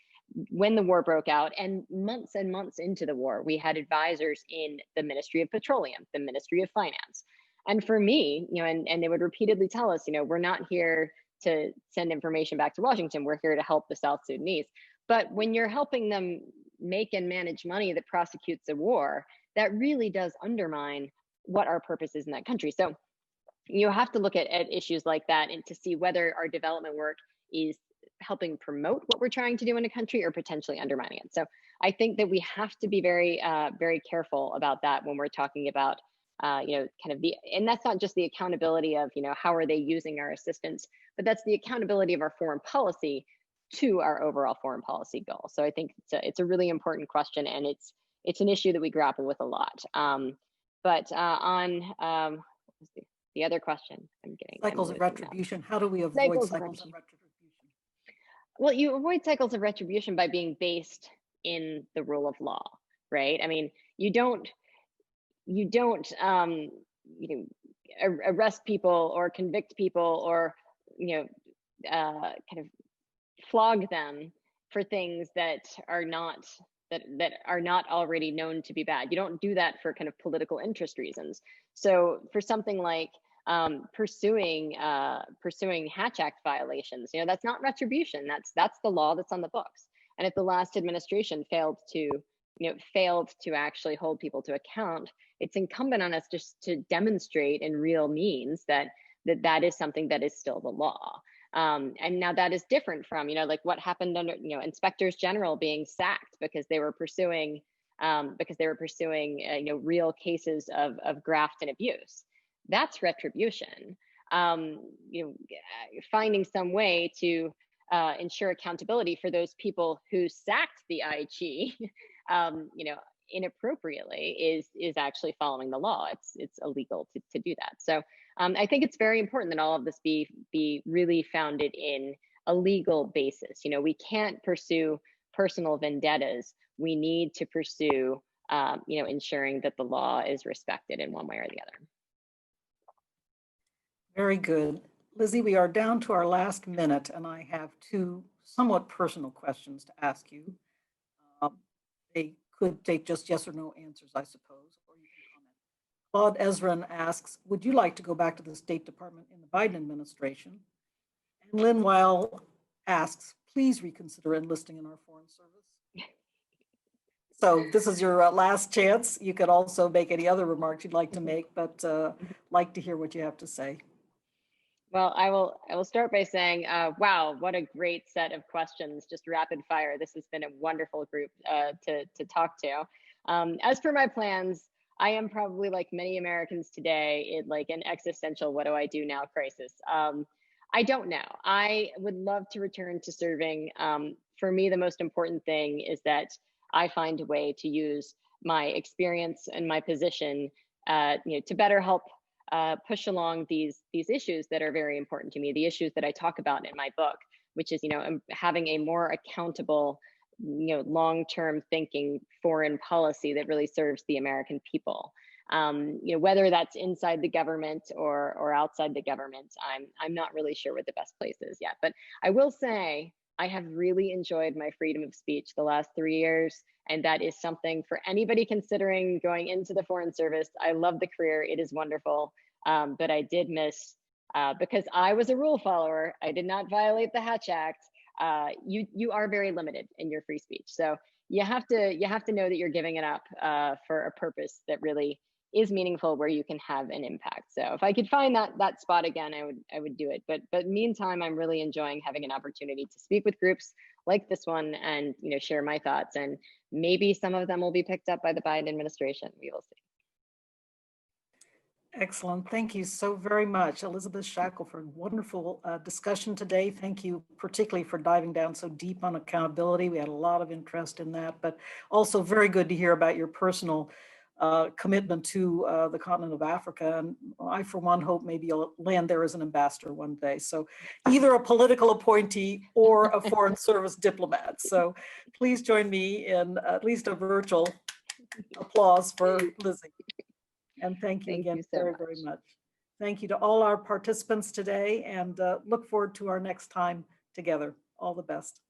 when the war broke out, and months into the war, we had advisors in the Ministry of Petroleum, the Ministry of Finance. And for me, and they would repeatedly tell us, we're not here to send information back to Washington, we're here to help the South Sudanese. But when you're helping them make and manage money that prosecutes a war, that really does undermine what our purpose is in that country. So you have to look at issues like that and to see whether our development work is helping promote what we're trying to do in a country or potentially undermining it. So I think that we have to be very, very careful about that when we're talking about, and that's not just the accountability of, how are they using our assistance, but that's the accountability of our foreign policy to our overall foreign policy goal. So I think it's a really important question, and it's an issue that we grapple with a lot. But on the other question,
cycles of retribution. How do we avoid cycles of retribution?
Well, you avoid cycles of retribution by being based in the rule of law, right? I mean, you don't arrest people or convict people or kind of flog them for things that are not already known to be bad. You don't do that for kind of political interest reasons. So for something like pursuing Hatch Act violations, that's not retribution. That's the law that's on the books. And if the last administration failed to actually hold people to account, it's incumbent on us just to demonstrate in real means that is something that is still the law. And now that is different from, like what happened under, inspectors general being sacked because they were pursuing real cases of graft and abuse. That's retribution. Finding some way to ensure accountability for those people who sacked the IG, inappropriately is actually following the law. It's illegal to do that. So I think it's very important that all of this be really founded in a legal basis. We can't pursue personal vendettas. We need to pursue, ensuring that the law is respected in one way or the other.
Very good. Lizzie, we are down to our last minute, and I have two somewhat personal questions to ask you. They could take just yes or no answers, I suppose, or you can comment. Claude Ezrin asks, would you like to go back to the State Department in the Biden administration? And Lynn Weil asks, please reconsider enlisting in our Foreign Service. So this is your last chance. You could also make any other remarks you'd like to make, but like to hear what you have to say.
Well, I will start by saying, wow, what a great set of questions, just rapid fire. This has been a wonderful group to talk to. As for my plans, I am probably like many Americans today in like an existential what do I do now crisis. I don't know. I would love to return to serving. For me, the most important thing is that I find a way to use my experience and my position to better help push along these issues that are very important to me, the issues that I talk about in my book, which is, having a more accountable, long-term thinking foreign policy that really serves the American people. Whether that's inside the government or outside the government, I'm not really sure what the best place is yet. But I will say I have really enjoyed my freedom of speech the last 3 years. And that is something for anybody considering going into the Foreign Service. I love the career. It is wonderful. But I did miss, because I was a rule follower, I did not violate the Hatch Act. You are very limited in your free speech. So you have to know that you're giving it up for a purpose that really is meaningful, where you can have an impact. So if I could find that spot again, I would do it. But meantime, I'm really enjoying having an opportunity to speak with groups like this one and share my thoughts, and maybe some of them will be picked up by the Biden administration. We will see.
Excellent. Thank you so very much, Elizabeth Shackelford. Wonderful discussion today. Thank you particularly for diving down so deep on accountability. We had a lot of interest in that, but also very good to hear about your personal commitment to the continent of Africa. And I, for one, hope maybe you'll land there as an ambassador one day. So either a political appointee or a foreign service diplomat. So please join me in at least a virtual applause for Lizzie. And thank you
Thank
again
you so
very, very much. Thank you to all our participants today, and look forward to our next time together. All the best.